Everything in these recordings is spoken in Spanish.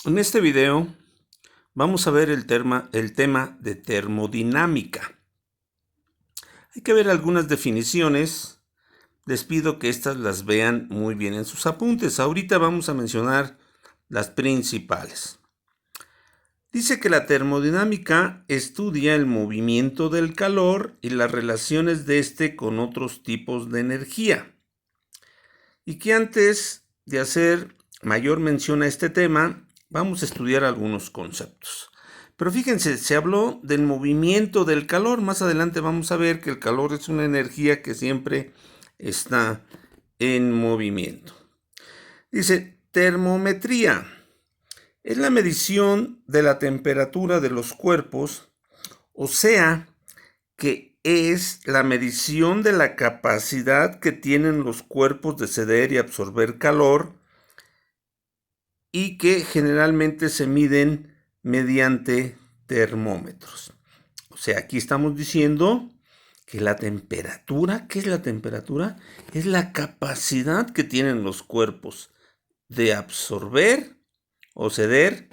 En este video vamos a ver el tema de termodinámica. Hay que ver algunas definiciones. Les pido que estas las vean muy bien en sus apuntes. Ahorita vamos a mencionar las principales. Dice que la termodinámica estudia el movimiento del calor y las relaciones de este con otros tipos de energía. Y que antes de hacer mayor mención a este tema, vamos a estudiar algunos conceptos. Pero fíjense, se habló del movimiento del calor. Más adelante vamos a ver que el calor es una energía que siempre está en movimiento. Dice, termometría. Es la medición de la temperatura de los cuerpos, o sea, que es la medición de la capacidad que tienen los cuerpos de ceder y absorber calor, y que generalmente se miden mediante termómetros. O sea, aquí estamos diciendo que la temperatura, ¿qué es la temperatura? Es la capacidad que tienen los cuerpos de absorber o ceder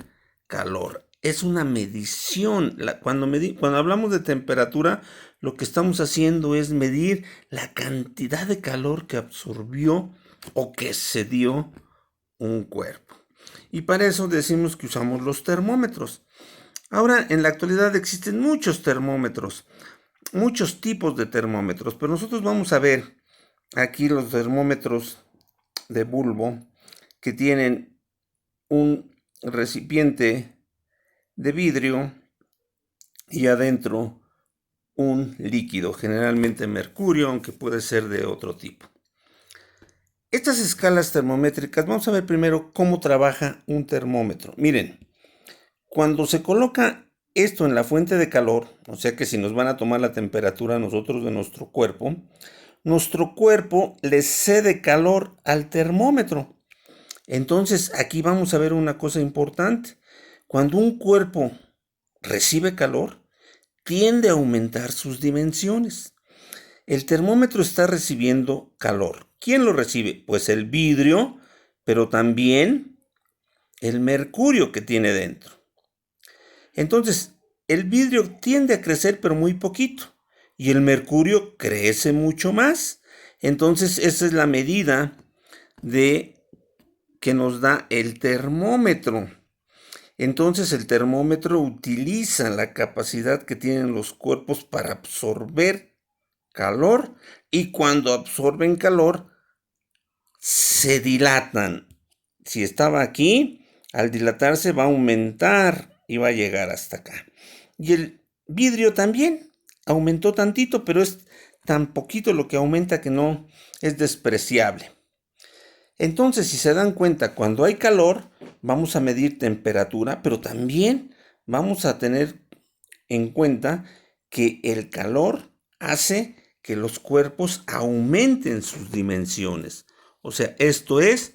calor. Es una medición. Cuando hablamos de temperatura, lo que estamos haciendo es medir la cantidad de calor que absorbió o que cedió un cuerpo. Y para eso decimos que usamos los termómetros. Ahora, en la actualidad existen muchos termómetros, muchos tipos de termómetros, pero nosotros vamos a ver aquí los termómetros de bulbo que tienen un recipiente de vidrio y adentro un líquido, generalmente mercurio, aunque puede ser de otro tipo. Estas escalas termométricas, vamos a ver primero cómo trabaja un termómetro. Miren, cuando se coloca esto en la fuente de calor, o sea que si nos van a tomar la temperatura nosotros de nuestro cuerpo le cede calor al termómetro. Entonces aquí vamos a ver una cosa importante. Cuando un cuerpo recibe calor, tiende a aumentar sus dimensiones. El termómetro está recibiendo calor. ¿Quién lo recibe? Pues el vidrio, pero también el mercurio que tiene dentro. Entonces, el vidrio tiende a crecer, pero muy poquito. Y el mercurio crece mucho más. Entonces, esa es la medida que nos da el termómetro. Entonces, el termómetro utiliza la capacidad que tienen los cuerpos para absorber calor, y cuando absorben calor se dilatan. Si estaba aquí, al dilatarse va a aumentar y va a llegar hasta acá. Y el vidrio también aumentó tantito, pero es tan poquito lo que aumenta que no es despreciable. Entonces, si se dan cuenta, cuando hay calor vamos a medir temperatura, pero también vamos a tener en cuenta que el calor hace que los cuerpos aumenten sus dimensiones. O sea, esto es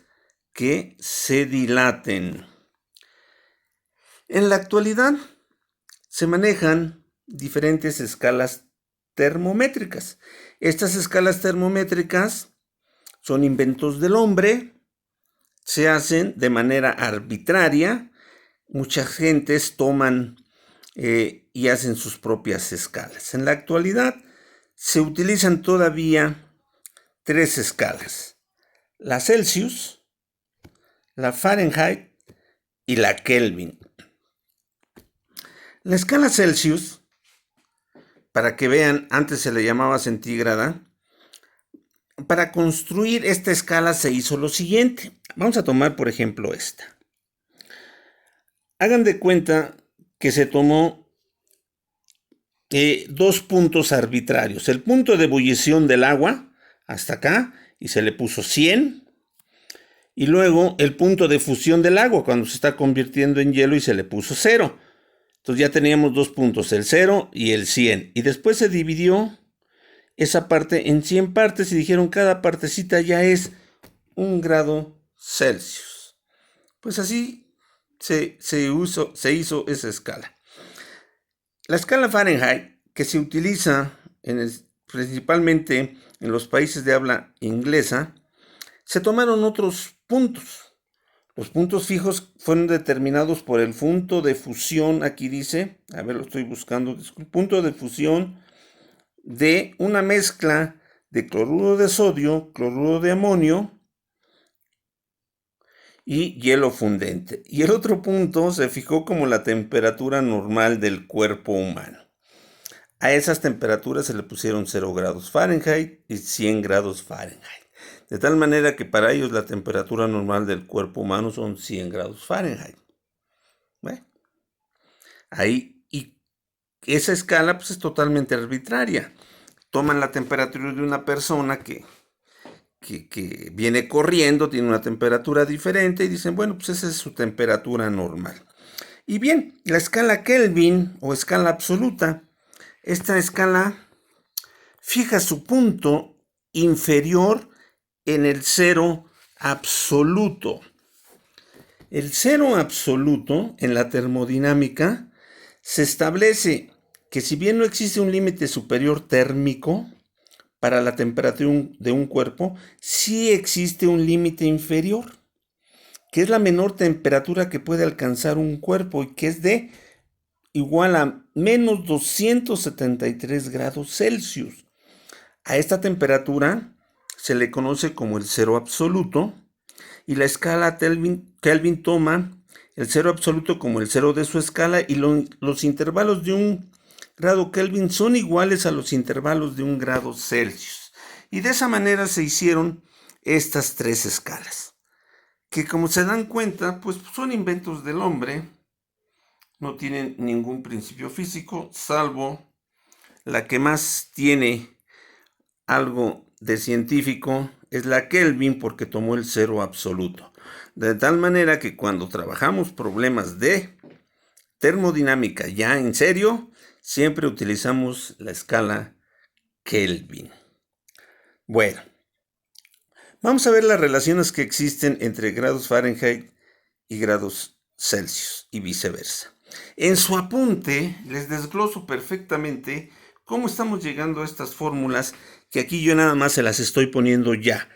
que se dilaten. En la actualidad se manejan diferentes escalas termométricas. Estas escalas termométricas son inventos del hombre, se hacen de manera arbitraria. Muchas gentes toman y hacen sus propias escalas. En la actualidad se utilizan todavía 3 escalas: la Celsius, la Fahrenheit y la Kelvin. La escala Celsius, para que vean, antes se le llamaba centígrada. Para construir esta escala se hizo lo siguiente. Vamos a tomar, por ejemplo, esta. Hagan de cuenta que se tomó 2 puntos arbitrarios. El punto de ebullición del agua, hasta acá, y se le puso 100. Y luego el punto de fusión del agua, cuando se está convirtiendo en hielo, y se le puso 0. Entonces ya teníamos 2 puntos, el 0 y el 100. Y después se dividió esa parte en 100 partes y dijeron cada partecita ya es 1 grado Celsius. Pues así se hizo esa escala. La escala Fahrenheit, que se utiliza principalmente en los países de habla inglesa, se tomaron otros puntos. Los puntos fijos fueron determinados por el punto de fusión, aquí dice, a ver, lo estoy buscando, punto de fusión de una mezcla de cloruro de sodio, cloruro de amonio y hielo fundente. Y el otro punto se fijó como la temperatura normal del cuerpo humano. A esas temperaturas se le pusieron 0 grados Fahrenheit y 100 grados Fahrenheit. De tal manera que para ellos la temperatura normal del cuerpo humano son 100 grados Fahrenheit. Bueno, ahí, y esa escala pues es totalmente arbitraria. Toman la temperatura de una persona que viene corriendo, tiene una temperatura diferente y dicen, bueno, pues esa es su temperatura normal. Y bien, la escala Kelvin o escala absoluta, esta escala fija su punto inferior en el cero absoluto. El cero absoluto en la termodinámica se establece que si bien no existe un límite superior térmico para la temperatura de un cuerpo, sí existe un límite inferior, que es la menor temperatura que puede alcanzar un cuerpo y que es de igual a menos 273 grados Celsius. A esta temperatura se le conoce como el cero absoluto y la escala Kelvin toma el cero absoluto como el cero de su escala y los intervalos de un grado Kelvin son iguales a los intervalos de un grado Celsius. Y de esa manera se hicieron estas tres escalas, que como se dan cuenta, pues son inventos del hombre, no tienen ningún principio físico, salvo la que más tiene algo de científico es la Kelvin, porque tomó el cero absoluto. De tal manera que cuando trabajamos problemas de termodinámica ya en serio, siempre utilizamos la escala Kelvin. Bueno, vamos a ver las relaciones que existen entre grados Fahrenheit y grados Celsius y viceversa. En su apunte les desgloso perfectamente cómo estamos llegando a estas fórmulas, que aquí yo nada más se las estoy poniendo ya.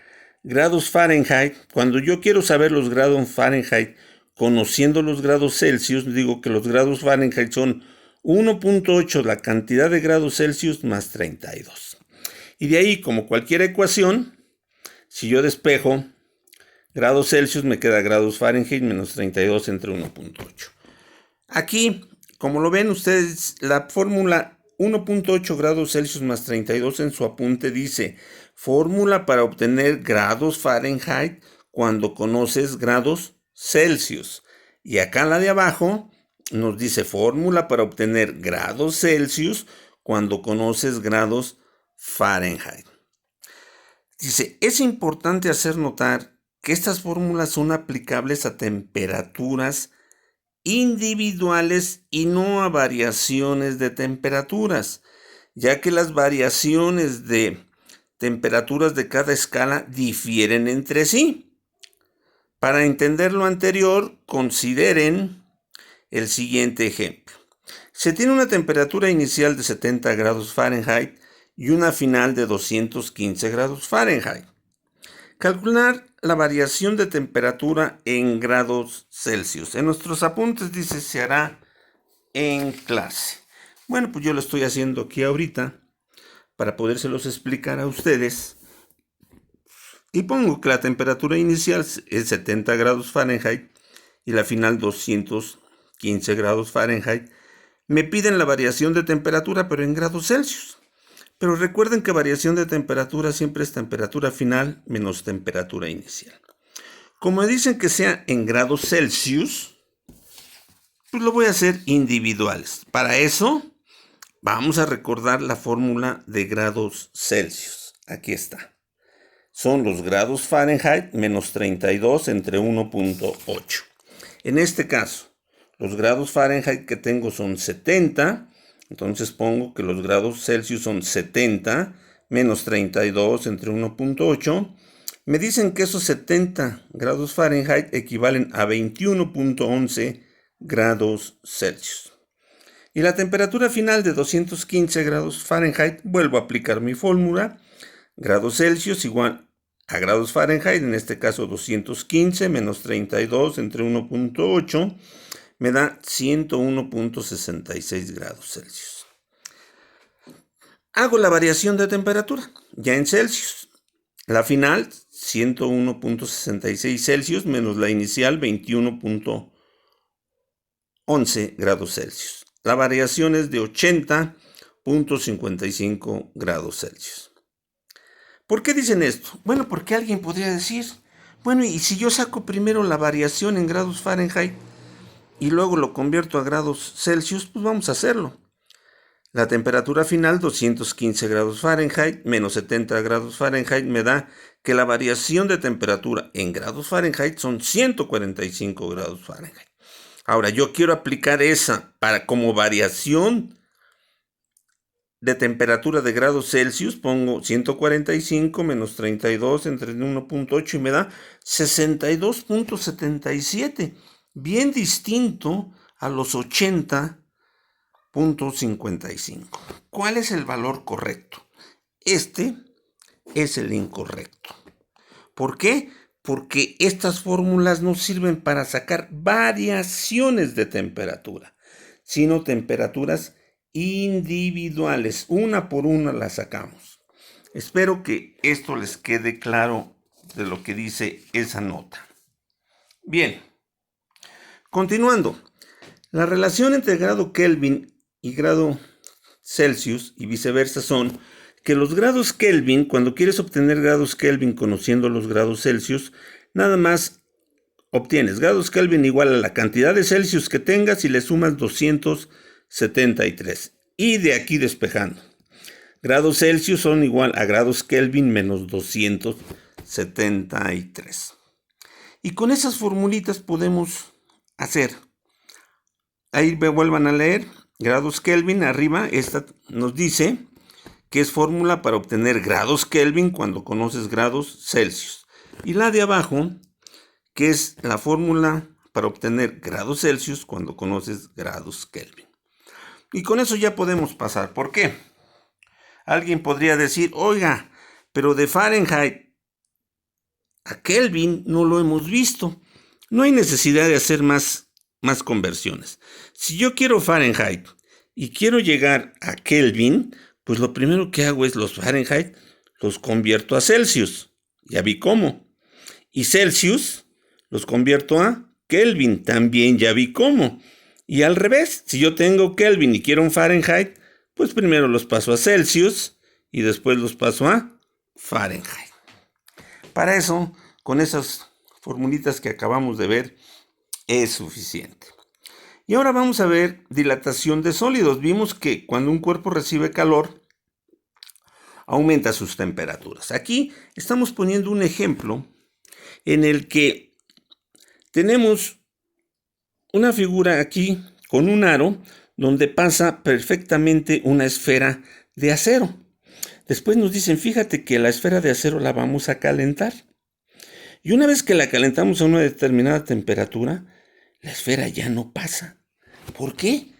Grados Fahrenheit, cuando yo quiero saber los grados Fahrenheit conociendo los grados Celsius, digo que los grados Fahrenheit son 1.8 la cantidad de grados Celsius más 32. Y de ahí, como cualquier ecuación, si yo despejo grados Celsius, me queda grados Fahrenheit menos 32 entre 1.8. Aquí, como lo ven ustedes, la fórmula 1.8 grados Celsius más 32 en su apunte dice, fórmula para obtener grados Fahrenheit cuando conoces grados Celsius. Y acá la de abajo nos dice fórmula para obtener grados Celsius cuando conoces grados Fahrenheit. Dice, es importante hacer notar que estas fórmulas son aplicables a temperaturas individuales y no a variaciones de temperaturas, ya que las variaciones de temperaturas de cada escala difieren entre sí. Para entender lo anterior, consideren el siguiente ejemplo. Se tiene una temperatura inicial de 70 grados Fahrenheit y una final de 215 grados Fahrenheit. Calcular la variación de temperatura en grados Celsius. En nuestros apuntes dice se hará en clase. Bueno, pues yo lo estoy haciendo aquí ahorita para podérselos explicar a ustedes. Y pongo que la temperatura inicial es 70 grados Fahrenheit y la final 215 grados Fahrenheit. Me piden la variación de temperatura, pero en grados Celsius. Pero recuerden que variación de temperatura siempre es temperatura final menos temperatura inicial. Como dicen que sea en grados Celsius, pues lo voy a hacer individuales. Para eso, vamos a recordar la fórmula de grados Celsius. Aquí está. Son los grados Fahrenheit menos 32 entre 1.8. En este caso, los grados Fahrenheit que tengo son 70. Entonces pongo que los grados Celsius son 70 menos 32 entre 1.8. Me dicen que esos 70 grados Fahrenheit equivalen a 21.11 grados Celsius. Y la temperatura final de 215 grados Fahrenheit, vuelvo a aplicar mi fórmula. Grados Celsius igual a grados Fahrenheit, en este caso 215 menos 32 entre 1.8, me da 101.66 grados Celsius. Hago la variación de temperatura, ya en Celsius. La final, 101.66 Celsius menos la inicial, 21.11 grados Celsius. La variación es de 80.55 grados Celsius. ¿Por qué dicen esto? Bueno, porque alguien podría decir, bueno, y si yo saco primero la variación en grados Fahrenheit y luego lo convierto a grados Celsius, pues vamos a hacerlo. La temperatura final, 215 grados Fahrenheit menos 70 grados Fahrenheit, me da que la variación de temperatura en grados Fahrenheit son 145 grados Fahrenheit. Ahora, yo quiero aplicar esa como variación de temperatura de grados Celsius, pongo 145 menos 32 entre 1.8 y me da 62.77, bien distinto a los 80.55. ¿Cuál es el valor correcto? Este es el incorrecto. ¿Por qué? Porque estas fórmulas no sirven para sacar variaciones de temperatura, sino temperaturas individuales. Una por una las sacamos. Espero que esto les quede claro de lo que dice esa nota. Bien, continuando. La relación entre grado Kelvin y grado Celsius y viceversa son que los grados Kelvin, cuando quieres obtener grados Kelvin conociendo los grados Celsius, nada más obtienes grados Kelvin igual a la cantidad de Celsius que tengas y le sumas 273. Y de aquí despejando. Grados Celsius son igual a grados Kelvin menos 273. Y con esas formulitas podemos hacer. Ahí me vuelvan a leer. Grados Kelvin, arriba, esta nos dice que es fórmula para obtener grados Kelvin cuando conoces grados Celsius. Y la de abajo, que es la fórmula para obtener grados Celsius cuando conoces grados Kelvin. Y con eso ya podemos pasar. ¿Por qué? Alguien podría decir, oiga, pero de Fahrenheit a Kelvin no lo hemos visto. No hay necesidad de hacer más conversiones. Si yo quiero Fahrenheit y quiero llegar a Kelvin, pues lo primero que hago es los Fahrenheit los convierto a Celsius. Ya vi cómo. Y Celsius los convierto a Kelvin. También ya vi cómo. Y al revés, si yo tengo Kelvin y quiero un Fahrenheit, pues primero los paso a Celsius y después los paso a Fahrenheit. Para eso, con esas formulitas que acabamos de ver, es suficiente. Y ahora vamos a ver dilatación de sólidos. Vimos que cuando un cuerpo recibe calor, aumenta sus temperaturas. Aquí estamos poniendo un ejemplo en el que tenemos una figura aquí con un aro donde pasa perfectamente una esfera de acero. Después nos dicen, fíjate que la esfera de acero la vamos a calentar. Y una vez que la calentamos a una determinada temperatura, la esfera ya no pasa. ¿Por qué?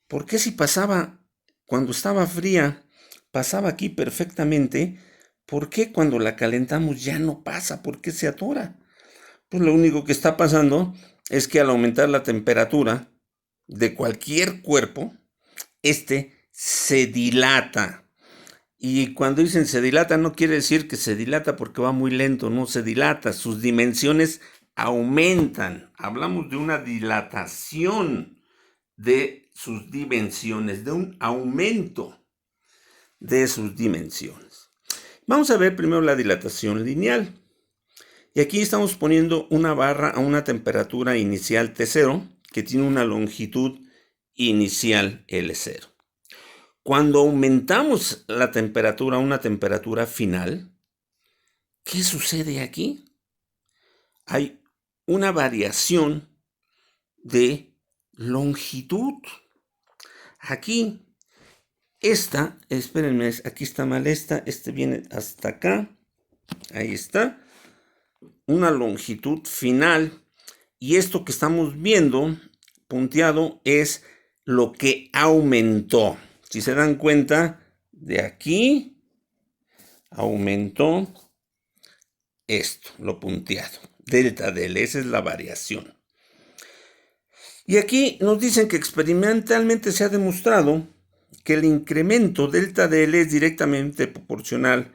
Porque si pasaba cuando estaba fría, pasaba aquí perfectamente, ¿por qué cuando la calentamos ya no pasa? ¿Por qué se atora? Pues lo único que está pasando es que al aumentar la temperatura de cualquier cuerpo, se dilata. Y cuando dicen se dilata, no quiere decir que se dilata porque va muy lento, no, se dilata, sus dimensiones aumentan. Hablamos de una dilatación de sus dimensiones, de un aumento de sus dimensiones. Vamos a ver primero la dilatación lineal. Y aquí estamos poniendo una barra a una temperatura inicial T0 que tiene una longitud inicial L0. Cuando aumentamos la temperatura a una temperatura final, ¿qué sucede aquí? Hay una variación de longitud. Aquí, espérenme, aquí está mal este viene hasta acá. Ahí está. Una longitud final. Y esto que estamos viendo, punteado, es lo que aumentó. Si se dan cuenta, de aquí aumentó esto, lo punteado. Delta DL, esa es la variación. Y aquí nos dicen que experimentalmente se ha demostrado que el incremento delta DL es directamente proporcional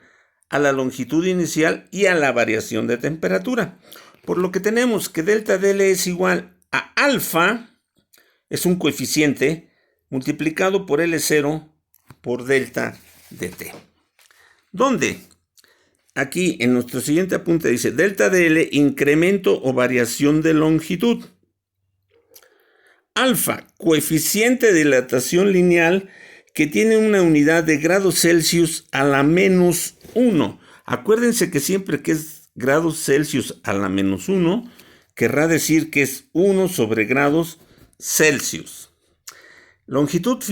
a la longitud inicial y a la variación de temperatura. Por lo que tenemos que delta DL es igual a alfa, es un coeficiente, multiplicado por L0 por delta dt. ¿Dónde? Aquí en nuestro siguiente apunte dice delta DL, incremento o variación de longitud. Alfa, coeficiente de dilatación lineal que tiene una unidad de grados Celsius a la menos 1. Acuérdense que siempre que es grados Celsius a la menos 1, querrá decir que es 1 sobre grados Celsius. Longitud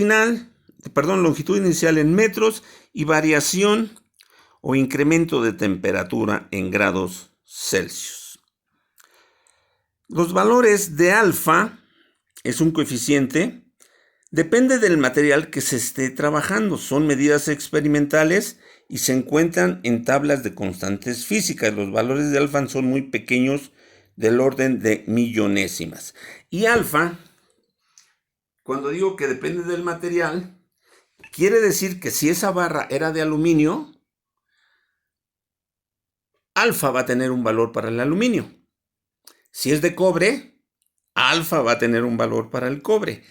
inicial en metros y variación o incremento de temperatura en grados Celsius. Los valores de alfa es un coeficiente, depende del material que se esté trabajando. Son medidas experimentales y se encuentran en tablas de constantes físicas. Los valores de alfa son muy pequeños, del orden de millonésimas. Y alfa, cuando digo que depende del material, quiere decir que si esa barra era de aluminio, alfa va a tener un valor para el aluminio. Si es de cobre, alfa va a tener un valor para el cobre.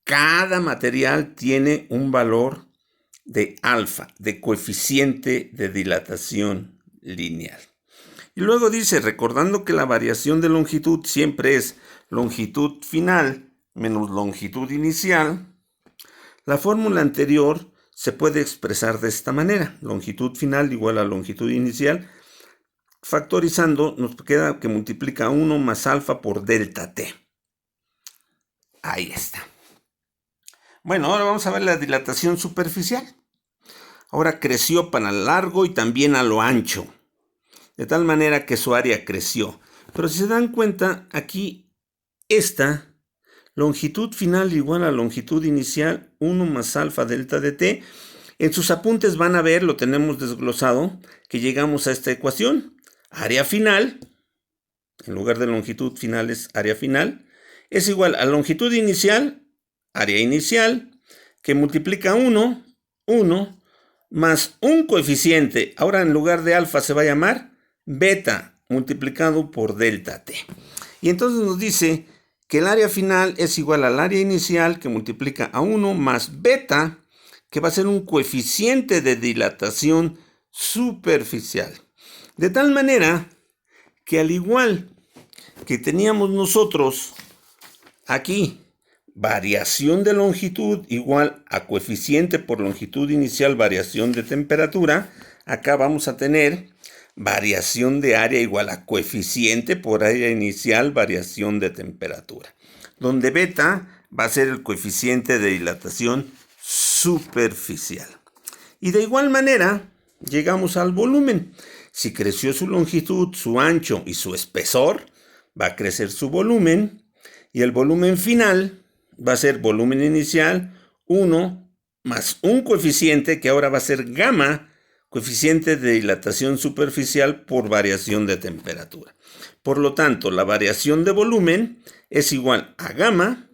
Cada material tiene un valor de alfa, de coeficiente de dilatación lineal. Y luego dice, recordando que la variación de longitud siempre es longitud final menos longitud inicial, la fórmula anterior se puede expresar de esta manera. Longitud final igual a longitud inicial. Factorizando nos queda que multiplica 1 más alfa por delta t. Ahí está. Bueno, ahora vamos a ver la dilatación superficial. Ahora creció para lo largo y también a lo ancho, de tal manera que su área creció. Pero si se dan cuenta, aquí esta longitud final igual a longitud inicial 1 más alfa delta dt. En sus apuntes van a ver, lo tenemos desglosado, que llegamos a esta ecuación. Área final, en lugar de longitud final es área final, es igual a longitud inicial, área inicial, que multiplica 1 más un coeficiente. Ahora en lugar de alfa se va a llamar beta, multiplicado por delta t. Y entonces nos dice que el área final es igual al área inicial, que multiplica a 1 más beta, que va a ser un coeficiente de dilatación superficial. De tal manera que al igual que teníamos nosotros aquí variación de longitud igual a coeficiente por longitud inicial variación de temperatura, acá vamos a tener variación de área igual a coeficiente por área inicial variación de temperatura, donde beta va a ser el coeficiente de dilatación superficial. Y de igual manera llegamos al volumen. Si creció su longitud, su ancho y su espesor, va a crecer su volumen, y el volumen final va a ser volumen inicial 1 más un coeficiente que ahora va a ser gamma, coeficiente de dilatación superficial por variación de temperatura. Por lo tanto, la variación de volumen es igual a gamma,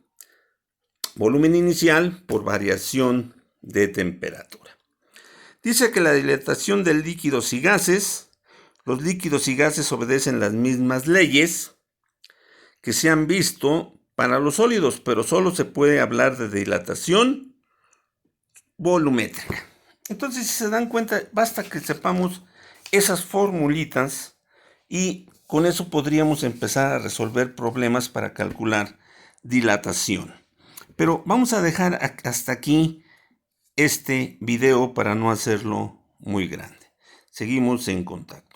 volumen inicial por variación de temperatura. Dice que la dilatación de líquidos y gases, los líquidos y gases obedecen las mismas leyes que se han visto para los sólidos, pero solo se puede hablar de dilatación volumétrica. Entonces, si se dan cuenta, basta que sepamos esas formulitas y con eso podríamos empezar a resolver problemas para calcular dilatación. Pero vamos a dejar hasta aquí este video para no hacerlo muy grande. Seguimos en contacto.